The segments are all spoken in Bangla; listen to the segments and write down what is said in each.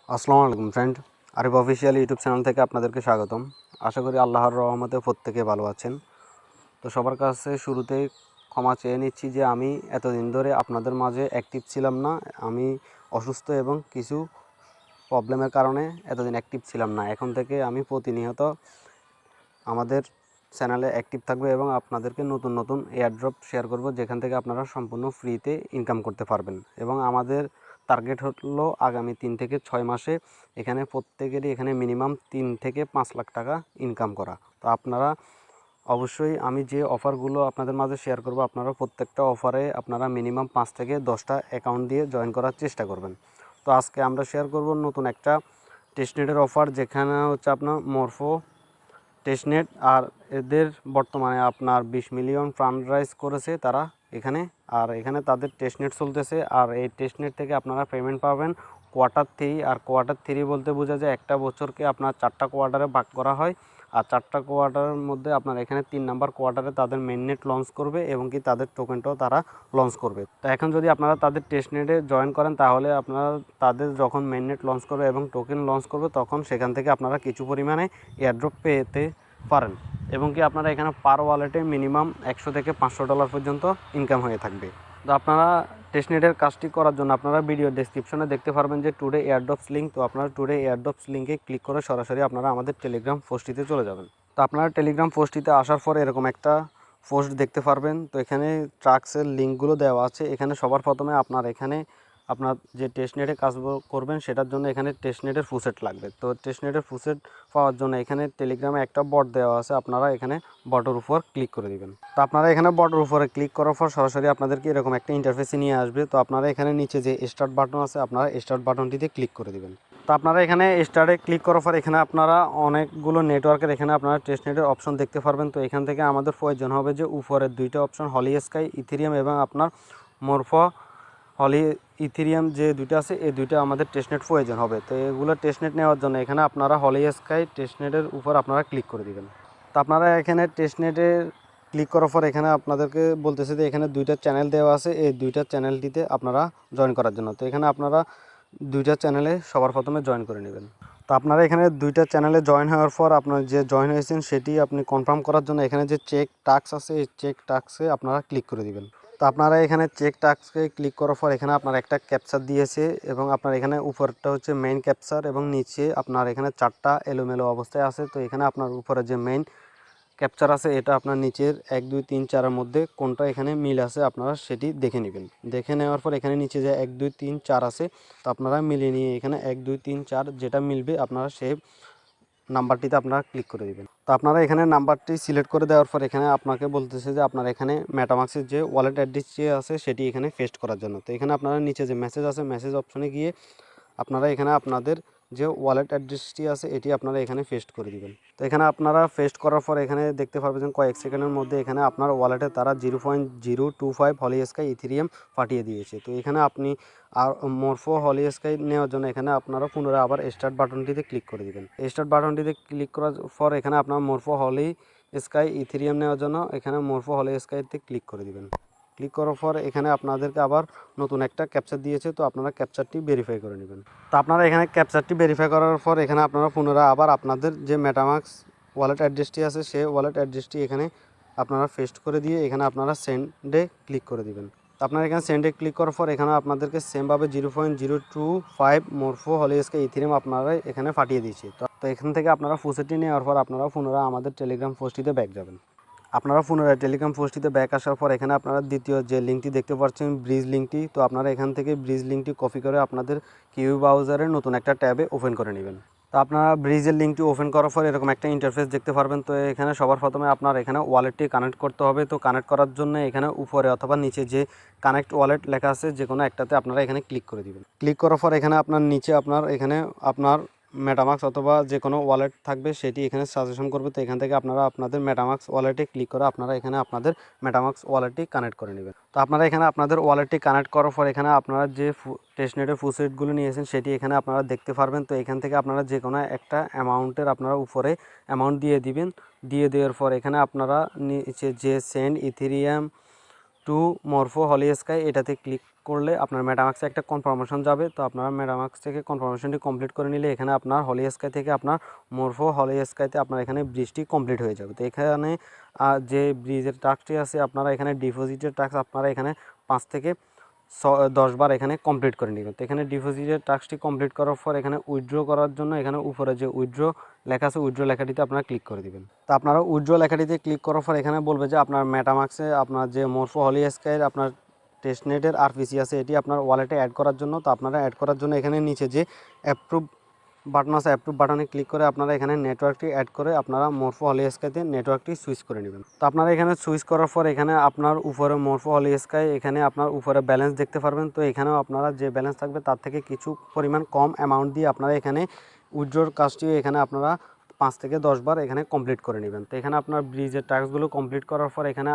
আসসালামু আলাইকুম friend, Arif official YouTube channel থেকে আপনাদেরকে স্বাগতম। আশা করি আল্লাহর রহমতে প্রত্যেকে ভালো আছেন। তো সবার কাছে শুরুতেই ক্ষমা চেয়ে নিচ্ছি যে আমি এতদিন ধরে আপনাদের মাঝে অ্যাক্টিভ ছিলাম না। আমি অসুস্থ এবং কিছু প্রবলেমের কারণে এতদিন অ্যাক্টিভ ছিলাম না। এখন থেকে আমি প্রতিনিয়ত আমাদের চ্যানেলে অ্যাক্টিভ থাকবে এবং আপনাদেরকে নতুন নতুন এয়ারড্রপ শেয়ার করব, যেখান থেকে আপনারা সম্পূর্ণ ফ্রিতে ইনকাম করতে পারবেন। এবং আমাদের টার্গেট হলো আগামী 3 থেকে 6 মাসে এখানে প্রত্যেকেরই এখানে মিনিমাম 3 থেকে 5 লাখ টাকা ইনকাম করা। তো আপনারা অবশ্যই আমি যে অফারগুলো আপনাদের মাঝে শেয়ার করব, আপনারা প্রত্যেকটা অফারে আপনারা মিনিমাম 5 থেকে 10টা অ্যাকাউন্ট দিয়ে জয়েন করার চেষ্টা করবেন। তো আজকে আমরা শেয়ার করব নতুন একটা টেস্টনেটের অফার, যেখানে হচ্ছে আপনার মরফো টেস্টনেট। আর এদের বর্তমানে আপনার 20 মিলিয়ন ফান্ড রাইজ করেছে তারা এখানে। আর এখানে তাদের টেস্টনেট চলতেছে। আর এই টেস্টনেট থেকে আপনারা পেমেন্ট পাবেন Q3। আর Q3 বলতে বোঝা যায় একটা বছরকে আপনার 4টা কোয়ার্টারে ভাগ করা হয়। আর 4টা কোয়ার্টারের মধ্যে আপনার এখানে 3 নাম্বার কোয়ার্টারে তাদের মেইননেট লঞ্চ করবে এবং কি তাদের টোকেনটাও তারা লঞ্চ করবে। তো এখন যদি আপনারা তাদের টেস্টনেটে জয়েন করেন, তাহলে আপনারা তাদের যখন মেইননেট লঞ্চ করবে এবং টোকেন লঞ্চ করবে, তখন সেখান থেকে আপনারা কিছু পরিমাণে এয়ারড্রপ পেতে পারেন। এবং কি আপনারা এখানে পার ওয়ালেটে মিনিমাম $100 থেকে $500 পর্যন্ত ইনকাম হয়ে থাকবে। তো আপনারা টেস্টনেটের কাজটি করার জন্য আপনারা ভিডিও ডেসক্রিপশনে দেখতে পারবেন যে টুডে এয়ারড্রপস লিঙ্ক। তো আপনারা টুডে এয়ারড্রপস লিঙ্কে ক্লিক করে সরাসরি আপনারা আমাদের টেলিগ্রাম পোস্টটিতে চলে যাবেন। তো আপনারা টেলিগ্রাম পোস্টটিতে আসার পরে এরকম একটা পোস্ট দেখতে পারবেন। তো এখানে ট্রাক্সের লিঙ্কগুলো দেওয়া আছে। এখানে সবার প্রথমে আপনার এখানে আপনার যে টেস্টনেটে কাজ করবেন সেটার জন্য এখানে টেস্টনেটের ফুসেট লাগবে। তো টেস্টনেটের ফুসেট পাওয়ার জন্য এখানে টেলিগ্রামে একটা বট দেওয়া আছে, আপনারা এখানে বটের উপর ক্লিক করে দিবেন। তো আপনারা এখানে বটের উপরে ক্লিক করার পর সরাসরি আপনাদেরকে এরকম একটা ইন্টারফেসে নিয়ে আসবে। তো আপনারা এখানে নিচে যে স্টার্ট বাটন আছে, আপনারা স্টার্ট বাটনটিতে ক্লিক করে দিবেন। তো আপনারা এখানে স্টার্টে ক্লিক করার পর এখানে আপনারা অনেকগুলো নেটওয়ার্কের এখানে আপনারা টেস্টনেটের অপশন দেখতে পারবেন। তো এখান থেকে আমাদের প্রয়োজন হবে যে উপরের দুইটা অপশন হলি স্কাই ইথেরিয়াম এবং আপনার মরফো হলি ইথেরিয়াম যে দুইটা আছে, এই দুইটা আমাদের টেস্টনেট প্রয়োজন হবে। তো এগুলো টেস্টনেট নেওয়ার জন্য এখানে আপনারা হলি স্কাই টেস্টনেটের উপর আপনারা ক্লিক করে দিবেন। তো আপনারা এখানে টেস্টনেটে ক্লিক করার পর এখানে আপনাদেরকে বলতেছে যে এখানে দুইটা চ্যানেল দেওয়া আছে, এই দুইটা চ্যানেলটিতে আপনারা জয়েন করার জন্য। তো এখানে আপনারা দুইটা চ্যানেলে সবার প্রথমে জয়েন করে নেবেন। তো আপনারা এখানে দুইটা চ্যানেলে জয়েন হওয়ার পর আপনার যে জয়েন হয়েছেন সেটি আপনি কনফার্ম করার জন্য এখানে যে চেক টাস্ক আছে, এই চেক টাস্কে আপনারা ক্লিক করে দিবেন। তো আপনারা এখানে চেক টাস্কে ক্লিক করার পর এখানে আপনার একটা ক্যাপচার দিয়েছে এবং আপনার এখানে উপরটা হচ্ছে মেইন ক্যাপচার এবং নিচে আপনার এখানে 4টা এলোমেলো অবস্থায় আছে। তো এখানে আপনার উপরে যে মেইন ক্যাপচার আছে এটা আপনার নিচের 1 2 3 4-এর মধ্যে কোনটা এখানে মিল আছে আপনারা সেটি দেখে নেবেন। দেখে নেওয়ার পর এখানে নিচে যে 1 2 3 4 আছে, তো আপনারা মিলিয়ে নিয়ে এখানে 1 2 3 4 যেটা মিলবে আপনারা সেই নাম্বারটিতে আপনারা ক্লিক করে দিবেন। তো আপনারা এখানে নাম্বারটি সিলেক্ট করে দেওয়ার পর এখানে আপনাকে বলতেছে যে আপনার এখানে মেটামাক্সের যে ওয়ালেট অ্যাড্রেস যে আছে সেটি এখানে পেস্ট করার জন্য। তো এখানে আপনারা নিচে যে মেসেজ আছে, মেসেজ অপশনে গিয়ে আপনারা এখানে আপনাদের যে ওয়ালেট অ্যাড্রেসটি আছে এটি আপনারা এখানে পেস্ট করে দিবেন। তো এখানে আপনারা পেস্ট করার পর এখানে দেখতে পারবেন কয়েক সেকেন্ডের মধ্যে এখানে আপনার ওয়ালেটে তারা 0.025 হলি স্কাই ইথেরিয়াম পাঠিয়ে দিয়েছে। তো এখানে আপনি আর মরফো হলি স্কাই নেওয়ার জন্য এখানে আপনারা পুনরায় আবার স্টার্ট বাটনটিতে ক্লিক করে দিবেন। স্টার্ট বাটনটিতে ক্লিক করার পর এখানে আপনার মরফো হলি স্কাই ইথেরিয়াম নেওয়ার জন্য এখানে মরফো হলি স্কাইতে ক্লিক করে দিবেন। ক্লিক করার পর এখানে আপনাদেরকে আবার নতুন একটা ক্যাপচার দিয়েছে, তো আপনারা ক্যাপচারটি ভেরিফাই করে নেবেন। তো আপনারা এখানে ক্যাপচারটি ভেরিফাই করার পর এখানে আপনারা পুনরায় আবার আপনাদের যে মেটামাক্স ওয়ালেট অ্যাড্রেসটি আছে সেই ওয়ালেট অ্যাড্রেসটি এখানে আপনারা পেস্ট করে দিয়ে এখানে আপনারা সেন্ডে ক্লিক করে দিবেন। তো আপনারা এখানে সেন্ডে ক্লিক করার পর এখানে আপনাদেরকে সেমভাবে 0.025 মরফো হলি স্কাই ইথেরিয়াম আপনারা এখানে পাঠিয়ে দিয়েছে। তো এখান থেকে আপনারা ফুসেটি নেওয়ার পর আপনারা পুনরায় আমাদের টেলিগ্রাম পোস্টটিতে ব্যাক যাবেন। আপনারা পুনরায় টেলিগ্রাম পোস্টটিতে ব্যাক আসার পর এখানে আপনারা দ্বিতীয় যে লিঙ্কটি দেখতে পাচ্ছেন ব্রিজ লিঙ্কটি, তো আপনারা এখান থেকে ব্রিজ লিঙ্কটি কপি করে আপনাদের কিউ ব্রাউজারে নতুন একটা ট্যাবে ওপেন করে নেবেন। তো আপনারা ব্রিজের লিঙ্কটি ওপেন করার পর এরকম একটা ইন্টারফেস দেখতে পারবেন। তো এখানে সবার প্রথমে আপনার এখানে ওয়ালেটটি কানেক্ট করতে হবে। তো কানেক্ট করার জন্য এখানে উপরে অথবা নিচে যে কানেক্ট ওয়ালেট লেখা আছে যে কোনো একটাতে আপনারা এখানে ক্লিক করে দিবেন। ক্লিক করার পর এখানে আপনার নিচে আপনার মেটামাক্স অথবা যে কোনো ওয়ালেট থাকবে সেটি এখানে সাজেশন করবে। তো এখান থেকে আপনারা আপনাদের মেটামাক্স ওয়ালেটে ক্লিক করে আপনারা এখানে আপনাদের মেটামাক্স ওয়ালেটটি কানেক্ট করে নেবেন। তো আপনারা এখানে আপনাদের ওয়ালেটটি কানেক্ট করার পর এখানে আপনারা যে টেস্টনেটের ফুসেটগুলো নিয়েছেন সেটি এখানে আপনারা দেখতে পারবেন। তো এখান থেকে আপনারা যে কোনো একটা অ্যামাউন্টের আপনারা উপরে অ্যামাউন্ট দিয়ে দিবেন। দিয়ে দেওয়ার পর এখানে আপনারা নিচে যে সেন্ড ইথেরিয়াম টু মরফো হলি স্কাই এটাতে ক্লিক করলে আপনার মেটামাক্সে একটা কনফার্মেশন যাবে। তো আপনারা মেটামাক্স থেকে কনফার্মেশনটি কমপ্লিট করে নিলে এখানে আপনার হলি স্কাই থেকে আপনার মোরফো হলি স্কাইতে আপনার এখানে ব্রিজটি কমপ্লিট হয়ে যাবে। তো এখানে যে ব্রিজের টাস্কটি আছে আপনারা এখানে ডিপোজিটের টাস্ক আপনারা এখানে 5 থেকে 10 বার এখানে কমপ্লিট করে নেবেন। তো এখানে ডিপোজিটের টাস্কটি কমপ্লিট করার পর এখানে উইথড্র করার জন্য এখানে উপরে যে উইথড্র লেখা আছে উইথড্র লেখাটিতে আপনারা ক্লিক করে দিবেন। তো আপনারা উইথড্র লেখাটিতে ক্লিক করার পর এখানে বলবে যে আপনার মেটামাক্সে আপনার যে মোরফো হলি স্কাইয়ের আপনার টেস্টনেটের আরপিসি আছে এটি আপনার ওয়ালেটে অ্যাড করার জন্য। তো আপনারা অ্যাড করার জন্য এখানে নিচে যে অ্যাপ্রুভ বাটন আছে অ্যাপ্রুভ বাটনে ক্লিক করে আপনারা এখানে নেটওয়ার্কটি অ্যাড করে আপনারা মোরফো হলি স্কাইতে নেটওয়ার্কটি সুইচ করে নেবেন। তো আপনারা এখানে সুইচ করার পর এখানে আপনার উপরে মোরফো হলি স্কাই এখানে আপনার উপরে ব্যালেন্স দেখতে পারবেন। তো এখানেও আপনারা যে ব্যালেন্স থাকবে তার থেকে কিছু পরিমাণ কম অ্যামাউন্ট দিয়ে আপনারা এখানে উইথড্রর কাজটি এখানে আপনারা 5 থেকে 10 বার এখানে কমপ্লিট করে নেবেন। তো এখানে আপনার ব্রিজের টাস্কগুলো কমপ্লিট করার পর এখানে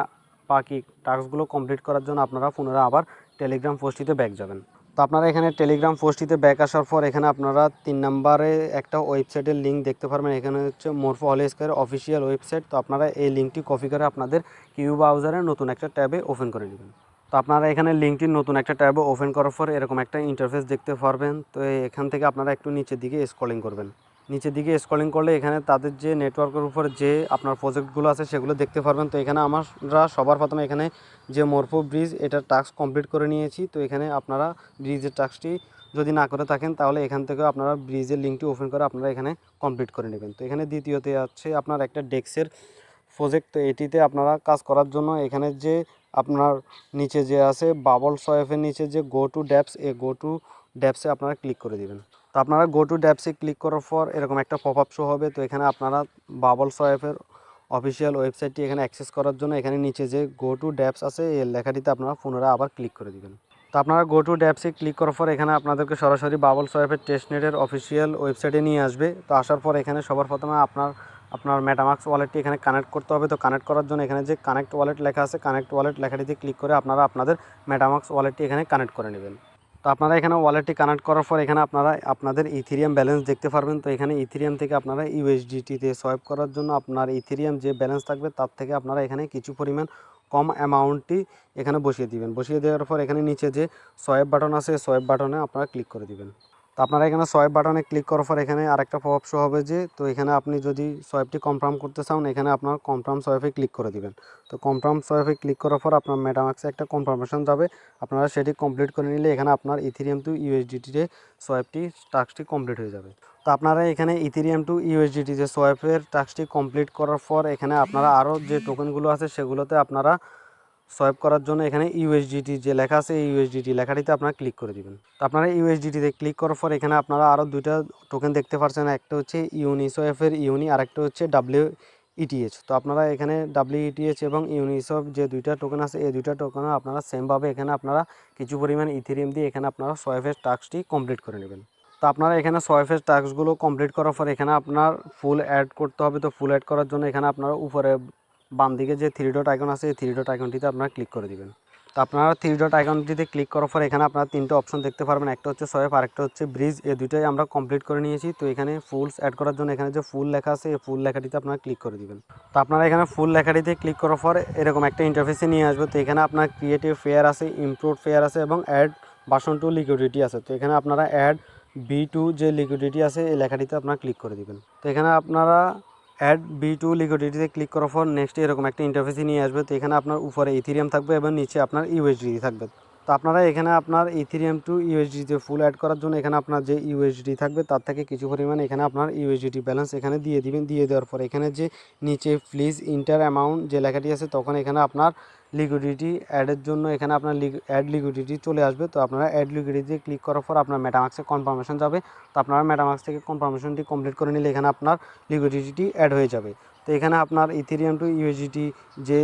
বাকি টাস্কগুলো কমপ্লিট করার জন্য আপনারা পুনরায় আবার টেলিগ্রাম পোস্টটিতে ব্যাক যাবেন। তো আপনারা এখানে টেলিগ্রাম পোস্টটিতে ব্যাক আসার পর এখানে আপনারা 3 নম্বরে একটা ওয়েবসাইটের লিঙ্ক দেখতে পারবেন। এখানে হচ্ছে মোরফো হলি স্কাইয়ের অফিসিয়াল ওয়েবসাইট। তো আপনারা এই লিঙ্কটি কপি করে আপনাদের কিউ ব্রাউজারে নতুন একটা ট্যাবে ওপেন করে নেবেন। তো আপনারা এখানে লিঙ্কটি নতুন একটা ট্যাবে ওপেন করার পর এরকম একটা ইন্টারফেস দেখতে পারবেন। তো এখান থেকে আপনারা একটু নিচের দিকে স্ক্রলিং করবেন। নিচের দিকে স্ক্রলিং করলে এখানে তাদের যে নেটওয়ার্কের উপর যে আপনার প্রজেক্টগুলো আছে সেগুলো দেখতে পারবেন। তো এখানে আমরা সবার প্রথমে এখানে যে মোরফো ব্রিজ এটার টাস্ক কমপ্লিট করে নিয়েছি। তো এখানে আপনারা ব্রিজের টাস্কটি যদি না করে থাকেন তাহলে এখান থেকেও আপনারা ব্রিজের লিঙ্কটি ওপেন করে আপনারা এখানে কমপ্লিট করে নেবেন। তো এখানে দ্বিতীয়তে আছে আপনার একটা ডেস্কের প্রজেক্ট। তো এটিতে আপনারা কাজ করার জন্য এখানে যে আপনার নিচে যে আছে বাবল সোয়েফের নিচে যে গো টু ড্যাপস এই গো টু ড্যাপসে আপনারা ক্লিক করে দিবেন। তো আপনারা গো টু ড্যাপসে ক্লিক করার পর এরকম একটা পপ আপ শো হবে। তো এখানে আপনারা বাবল সোয়েফের অফিসিয়াল ওয়েবসাইটটি এখানে অ্যাক্সেস করার জন্য এখানে নিচে যে গো টু ড্যাপস আছে এই লেখাটিতে আপনারা পুনরায় আবার ক্লিক করে দিবেন। তো আপনারা গো টু ড্যাপসে ক্লিক করার পর এখানে আপনাদেরকে সরাসরি বাবল সোয়েফের টেস্টনেটের অফিসিয়াল ওয়েবসাইটে নিয়ে আসবে। তো আসার পর এখানে সবার প্রথমে আপনার মেটামাক্স ওয়ালেটটি এখানে কানেক্ট করতে হবে। তো কানেক্ট করার জন্য এখানে যে কানেক্ট ওয়ালেট লেখা আছে কানেক্ট ওয়ালেট লেখাটিতে ক্লিক করে আপনারা আপনাদের মেটামাক্স ওয়ালেটটি এখানে কানেক্ট করে নেবেন। তো আপনারা এখানে ওয়ালেটটি কানেক্ট করার পর এখানে আপনারা আপনাদের ইথেরিয়াম ব্যালেন্স দেখতে পারবেন। তো এখানে ইথেরিয়াম থেকে আপনারা ইউএসডিটিতে সোয়াইপ করার জন্য আপনার ইথেরিয়াম যে ব্যালেন্স থাকবে তার থেকে আপনারা এখানে কিছু পরিমাণ কম অ্যামাউন্টটি এখানে বসিয়ে দিবেন। বসিয়ে দেওয়ার পর এখানে নিচে যে সোয়াইপ বাটন আছে সোয়াইপ বাটনে আপনারা ক্লিক করে দিবেন। তো আপনারা এখানে সোয়াইপ বাটনে ক্লিক করার পর এখানে আরেকটা পপআপ শো হবে যে তো এখানে আপনি যদি সোয়াইপটি কনফার্ম করতে চান এখানে আপনার কনফার্ম সোয়াইপে ক্লিক করে দিবেন। তো কনফার্ম সোয়াইপে ক্লিক করার পর আপনার মেটামাক্সে একটা কনফার্মেশন যাবে। আপনারা সেটি কমপ্লিট করে নিলে এখানে আপনার ইথেরিয়াম টু ইউএসডিটিতে সোয়াইপটি টাস্কটি কমপ্লিট হয়ে যাবে। তো আপনারা এখানে ইথেরিয়াম টু ইউএসডিটি যে সোয়াইপের টাস্কটি কমপ্লিট করার পর এখানে আপনারা আরও যে টোকেনগুলো আছে সেগুলোতে আপনারা সোয়াইপ করার জন্য এখানে ইউএসডিটি যে লেখা আছে এই ইউএসডিটি লেখাটিতে আপনারা ক্লিক করে দিবেন। তো আপনারা ইউএসডিটিতে ক্লিক করার পর এখানে আপনারা আরও দুইটা টোকেন দেখতে পাচ্ছেন। একটা হচ্ছে ইউনিসোয়েফের ইউনি আর একটা হচ্ছে WETH। তো আপনারা এখানে WETH এবং ইউনিসোয়েফ যে দুইটা টোকেন আছে এই দুইটা টোকেনও আপনারা সেমভাবে এখানে আপনারা কিছু পরিমাণ ইথেরিয়াম দিয়ে এখানে আপনারা সোয়াইপের টাস্কটি কমপ্লিট করে নেবেন। তো আপনারা এখানে সোয়াইপের টাস্কগুলো কমপ্লিট করার পর এখানে আপনার ফুল অ্যাড করতে হবে। তো ফুল অ্যাড করার জন্য এখানে আপনারা উপরে বাম দিকে যে 3 ডট আইকন আছে এই 3 ডট আইকনটিতে আপনারা ক্লিক করে দিবেন। তো আপনারা 3 ডট আইকনটিতে ক্লিক করার পর এখানে আপনারা তিনটা অপশন দেখতে পারবেন। একটা হচ্ছে সোয়াইপ আর একটা হচ্ছে ব্রিজ। এই দুটোই আমরা কমপ্লিট করে নিয়েছি। তো এখানে ফুলস অ্যাড করার জন্য এখানে যে ফুল লেখা আছে এই ফুল লেখাটিতে আপনারা ক্লিক করে দিবেন। তো আপনারা এখানে ফুল লেখাটিতে ক্লিক করার পর এরকম একটা ইন্টারফেসে নিয়ে আসবে। তো এখানে আপনার ক্রিয়েটিভ ফেয়ার আছে, ইমপ্রুভ ফেয়ার আছে এবং অ্যাড ভার্সন 2 লিকুইডিটি আছে। তো এখানে আপনারা অ্যাড B2 যে লিকুইডিটি আছে এই লেখাটিতে আপনারা ক্লিক করে দিবেন। তো এখানে আপনারা অ্যাড B2 লিকুইডিটিতে ক্লিক করার পর নেক্সট এরকম একটা ইন্টারফেসে নিয়ে আসবে। তো এখানে আপনার উপরে ইথেরিয়াম থাকবে এবং নিচে আপনার ইউএসডি থাকবে। তো আপনারা এখানে আপনার ইথেরিয়াম টু ইউএসডিতে ফুল অ্যাড করার জন্য এখানে আপনার যে ইউএসডি থাকবে তার থেকে কিছু পরিমাণ এখানে আপনার ইউএসডি ব্যালেন্স এখানে দিয়ে দিবেন। দিয়ে দেওয়ার পর এখানে যে নিচে প্লিজ ইন্টার অ্যামাউন্ট যে লেখাটি আছে তখন এখানে আপনার লিকুইডিটি অ্যাডের জন্য এখানে আপনার অ্যাড লিকুইডিটি চলে আসবে। তো আপনারা অ্যাড লিকুইডিটি ক্লিক করার পর আপনার মেটামাক্সে কনফার্মেশন যাবে। তো আপনারা মেটামাক্স থেকে কনফার্মেশনটি কমপ্লিট করে নিলে এখানে আপনার লিকুইডিটি অ্যাড হয়ে যাবে। তো এখানে আপনার ইথেরিয়াম টু ইউএসডিটি যে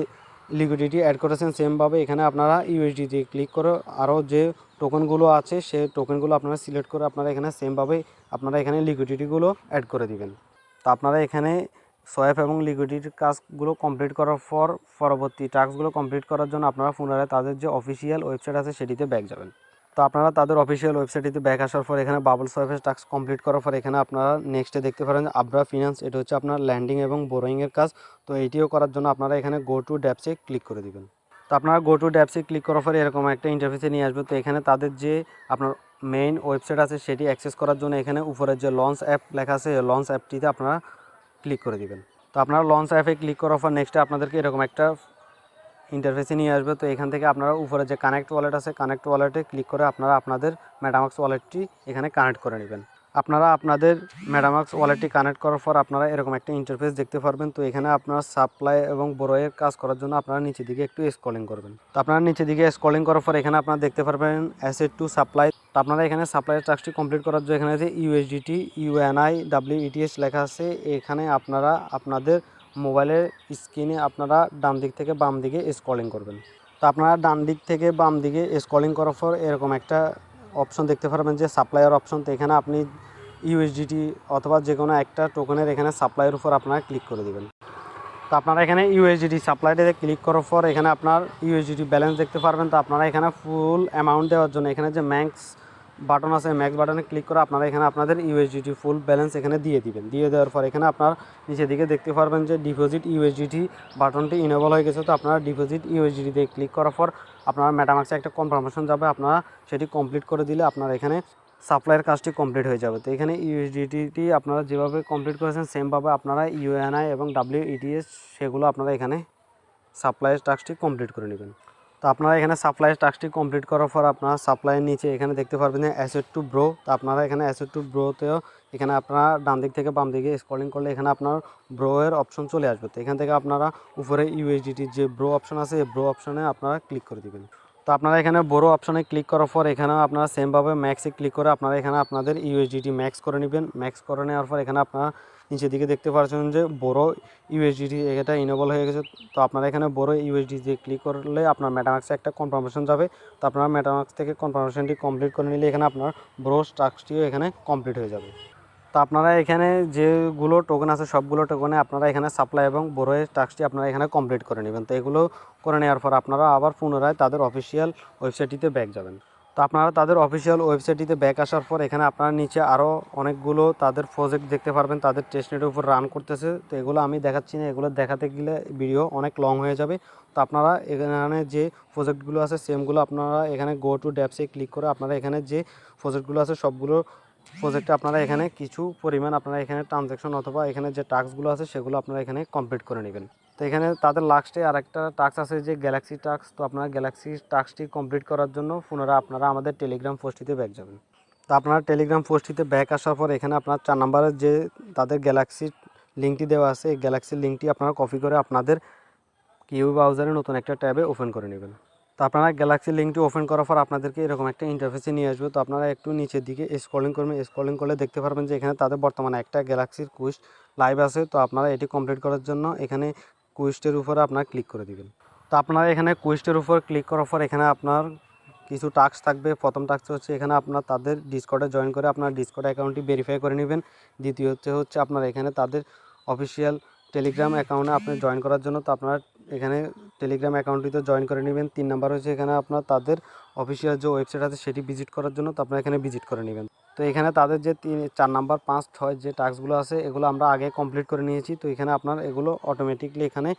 লিকুইডিটি অ্যাড করেছেন সেমভাবে এখানে আপনারা ইউএসডিটি ক্লিক করে আরও যে টোকেনগুলো আছে সেই টোকেনগুলো আপনারা সিলেক্ট করে আপনারা এখানে সেমভাবে আপনারা এখানে লিকুইডিটিগুলো অ্যাড করে দিবেন। তো আপনারা এখানে সোয়াইপ এবং লিকুইডিটির কাজগুলো কমপ্লিট করার পর পরবর্তী টাস্কগুলো কমপ্লিট করার জন্য আপনারা পুনরায় তাদের যে অফিসিয়াল ওয়েবসাইট আছে সেটিতে ব্যাক যাবেন। তো আপনারা তাদের অফিসিয়াল ওয়েবসাইটটিতে ব্যাক আসার পর এখানে বাবল সোয়াইপের টাস্ক কমপ্লিট করার পর এখানে আপনারা নেক্সটে দেখতে পারেন আবরা ফিনান্স। এটা হচ্ছে আপনার ল্যান্ডিং এবং বোরোয়িংয়ের কাজ। তো এইটিও করার জন্য আপনারা এখানে গো টু ড্যাপসে ক্লিক করে দিবেন। তো আপনারা গো টু ড্যাপসে ক্লিক করার পরে এরকম একটা ইন্টারফেসে নিয়ে আসবে। তো এখানে তাদের যে আপনার মেইন ওয়েবসাইট আছে সেটি অ্যাক্সেস করার জন্য এখানে উপরে যে লঞ্চ অ্যাপ লেখা আছে এই লঞ্চ অ্যাপটিতে আপনারা ক্লিক করে দিবেন। তো আপনারা লঞ্চ অ্যাপে ক্লিক করার পর নেক্সটে আপনাদেরকে এরকম একটা ইন্টারফেসে নিয়ে আসবে। তো এখান থেকে আপনারা উপরে যে কানেক্ট ওয়ালেট আছে কানেক্ট ওয়ালেটে ক্লিক করে আপনারা আপনাদের মেটামাক্স ওয়ালেটটি এখানে কানেক্ট করে নেবেন। আপনারা আপনাদের মেটামাক্স ওয়ালেটটি কানেক্ট করার পর আপনারা এরকম একটা ইন্টারফেস দেখতে পারবেন। তো এখানে আপনারা সাপ্লাই এবং বড়োয়ের কাজ করার জন্য আপনারা নিচের দিকে একটু স্ক্রলিং করবেন। তো আপনারা নিচের দিকে স্ক্রলিং করার পর এখানে আপনারা দেখতে পারবেন অ্যাসেট টু সাপ্লাই। তো আপনারা এখানে সাপ্লাইয়ের টাস্কটি কমপ্লিট করার জন্য এখানে যে ইউএসডিটি ইউএনআই ডাব্লিউইটিএস লেখা আছে এখানে আপনারা আপনাদের মোবাইলের স্ক্রিনে আপনারা ডান দিক থেকে বাম দিকে স্ক্রলিং করবেন। তো আপনারা ডান দিক থেকে বাম দিকে স্ক্রলিং করার পর এরকম একটা অপশন দেখতে পারবেন যে সাপ্লাইয়ের অপশন। তো এখানে আপনি ইউএসডিটি অথবা যে কোনো একটা টোকেনের এখানে সাপ্লাইয়ের উপর আপনারা ক্লিক করে দেবেন। তো আপনারা এখানে ইউএসডিটি সাপ্লাইতে ক্লিক করার পর এখানে আপনার ইউএসডিটি ব্যালেন্স দেখতে পারবেন। তো আপনারা এখানে ফুল অ্যামাউন্ট দেওয়ার জন্য এখানে যে ম্যাক্স বাটন আছে ম্যাক্স বাটনে ক্লিক করে আপনারা এখানে আপনাদের ইউএসডিটি ফুল ব্যালেন্স এখানে দিয়ে দিবেন। দিয়ে দেওয়ার পর এখানে আপনার নিচের দিকে দেখতে পারবেন যে ডিপোজিট ইউএসডিটি বাটনটি ইনেবল হয়ে গেছে। তো আপনারা ডিপোজিট ইউএসডিটিতে ক্লিক করার পর আপনারা মেটামাক্সে একটা কনফার্মেশন যাবে, আপনারা সেটি কমপ্লিট করে দিলে আপনার এখানে সাপ্লাইয়ের কাজটি কমপ্লিট হয়ে যাবে। তো এখানে ইউএসডিটি আপনারা যেভাবে কমপ্লিট করেছেন সেমভাবে আপনারা ইউএনআই এবং ডাব্লিউইটিএস সেগুলো আপনারা এখানে সাপ্লাইয়ের টাস্কটি কমপ্লিট করে নেবেন। তো আপনারা এখানে সাপ্লাইয়ের টাস্কটি কমপ্লিট করার পর আপনারা সাপ্লাইয়ের নিচে এখানে দেখতে পারবেন যে অ্যাসেট টু ব্রো। তো আপনারা এখানে অ্যাসেট টু ব্রোতেও এখানে আপনারা ডান দিক থেকে বাম দিকে স্ক্রলিং করলে এখানে আপনার ব্রোয়ের অপশন চলে আসবে। তো এখান থেকে আপনারা উপরে ইউএসডিটির যে ব্রো অপশন আছে এই ব্রো অপশনে আপনারা ক্লিক করে দিবেন। তো আপনারা এখানে বড় অপশনে ক্লিক করার পর এখানে আপনারা সেমভাবে ম্যাক্সে ক্লিক করে আপনারা এখানে আপনাদের ইউএসডিটি ম্যাক্স করে নেবেন। ম্যাক্স করে নেওয়ার পর এখানে আপনারা নিচের দিকে দেখতে পাচ্ছেন যে বড় ইউএসডিটি এটা ইনেবল হয়ে গেছে। তো আপনারা এখানে বড় ইউএসডিটি ক্লিক করলে আপনার মেটামাক্সে একটা কনফার্মেশন যাবে। তো আপনারা মেটামাক্স থেকে কনফার্মেশনটি কমপ্লিট করে নিলে এখানে আপনার বড় টাস্কটিও এখানে কমপ্লিট হয়ে যাবে। তো আপনারা এখানে যেগুলো টোকেন আছে সবগুলো টোকেনে আপনারা এখানে সাপ্লাই এবং বড়োয়ের টাস্কটি আপনারা এখানে কমপ্লিট করে নেবেন। তো এগুলো করে নেওয়ার পর আপনারা আবার পুনরায় তাদের অফিসিয়াল ওয়েবসাইটটিতে ব্যাক যাবেন। তো আপনারা তাদের অফিসিয়াল ওয়েবসাইটটিতে ব্যাক আসার পর এখানে আপনারা নিচে আরও অনেকগুলো তাদের প্রজেক্ট দেখতে পারবেন তাদের টেস্টনেটের উপর রান করতেছে। তো এগুলো আমি দেখাচ্ছি না, এগুলো দেখাতে গেলে ভিডিও অনেক লং হয়ে যাবে। তো আপনারা এখানে যে প্রজেক্টগুলো আছে সেমগুলো আপনারা এখানে গো টু ড্যাপসে ক্লিক করে আপনারা এখানে যে প্রজেক্টগুলো আছে সবগুলো প্রজেক্টে আপনারা এখানে কিছু পরিমাণ আপনারা এখানে ট্রানজ্যাকশন অথবা এখানে যে টাস্কগুলো আছে সেগুলো আপনারা এখানে কমপ্লিট করে নেবেন। তো এখানে তাদের লাস্টে আরেকটা টাস্ক আছে যে গ্যালাক্সি টাস্ক। তো আপনারা গ্যালাক্সি টাস্কটি কমপ্লিট করার জন্য পুনরায় আপনারা আমাদের টেলিগ্রাম পোস্টটিতে ব্যাক যাবেন। তো আপনারা টেলিগ্রাম পোস্টটিতে ব্যাক আসার পর এখানে আপনার 4 নম্বরের যে তাদের গ্যালাক্সির লিঙ্কটি দেওয়া আছে এই গ্যালাক্সির লিঙ্কটি আপনারা কপি করে আপনাদের কিউ ব্রাউজারে নতুন একটা ট্যাবে ওপেন করে নেবেন। তো আপনারা গ্যালাক্সি লিঙ্কটি ওপেন করার পর আপনাদেরকে এরকম একটা ইন্টারফেসে নিয়ে আসবে। তো আপনারা একটু নিচের দিকে স্ক্রলিং করবেন। স্ক্রলিং করলে দেখতে পারবেন যে এখানে তাদের বর্তমানে একটা গ্যালাক্সির কুইজ লাইভ আছে। তো আপনারা এটি কমপ্লিট করার জন্য এখানে কুইজটের উপরে আপনারা ক্লিক করে দিবেন। তো আপনারা এখানে কুইজটের উপর ক্লিক করার পর এখানে আপনার কিছু টাস্ক থাকবে। প্রথম টাস্ক হচ্ছে এখানে আপনার তাদের ডিসকর্ডে জয়েন করে আপনার ডিসকর্ড অ্যাকাউন্টটি ভেরিফাই করে নেবেন। দ্বিতীয় হচ্ছে আপনার এখানে তাদের অফিসিয়াল টেলিগ্রাম অ্যাকাউন্টে আপনি জয়েন করার জন্য তো আপনার এখানে টেলিগ্রাম অ্যাকাউন্টটিতে জয়েন করে নেবেন। 3 নাম্বার হচ্ছে এখানে আপনার তাদের অফিসিয়াল যে ওয়েবসাইট আছে সেটি ভিজিট করার জন্য তো আপনারা এখানে ভিজিট করে নেবেন। তো এখানে তাদের যে 4 নাম্বার 5 6 যে টাস্কগুলো আছে এগুলো আমরা আগে কমপ্লিট করে নিয়েছি। তো এখানে আপনার এগুলো অটোমেটিকলি এখানে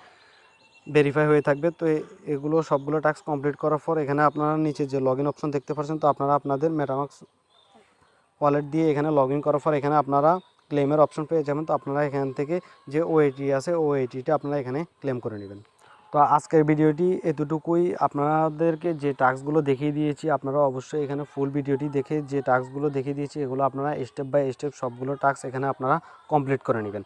ভেরিফাই হয়ে থাকবে। তো এগুলো সবগুলো টাস্ক কমপ্লিট করার পর এখানে আপনারা নিচে যে লগ ইন অপশন দেখতে পাচ্ছেন তো আপনারা আপনাদের মেটামাক্স ওয়ালেট দিয়ে এখানে লগ ইন করার পর এখানে আপনারা ক্লেমের অপশন পেয়ে যাবেন। তো আপনারা এখান থেকে যে ওএটি আছে ওএটিটা আপনারা এখানে ক্লেম করে নেবেন। তো আজকের ভিডিওটি এতটুকুই। আপনাদেরকে যে টাস্কগুলো দেখিয়ে দিয়েছি আপনারা অবশ্যই এখানে ফুল ভিডিওটি দেখে যে টাস্কগুলো দেখিয়ে দিয়েছি এগুলো আপনারা স্টেপ বাই স্টেপ সবগুলো টাস্ক এখানে আপনারা কমপ্লিট করে নেবেন।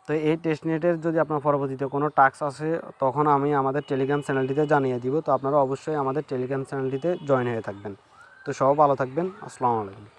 তো এই টেস্টনেটের যদি আপনার পরবর্তীতে কোনো টাস্ক আসে তখন আমি আমাদের টেলিগ্রাম চ্যানেলটিতে জানিয়ে দিব। তো আপনারা অবশ্যই আমাদের টেলিগ্রাম চ্যানেলটিতে জয়েন হয়ে থাকবেন। তো সব ভালো থাকবেন। আসসালামু আলাইকুম।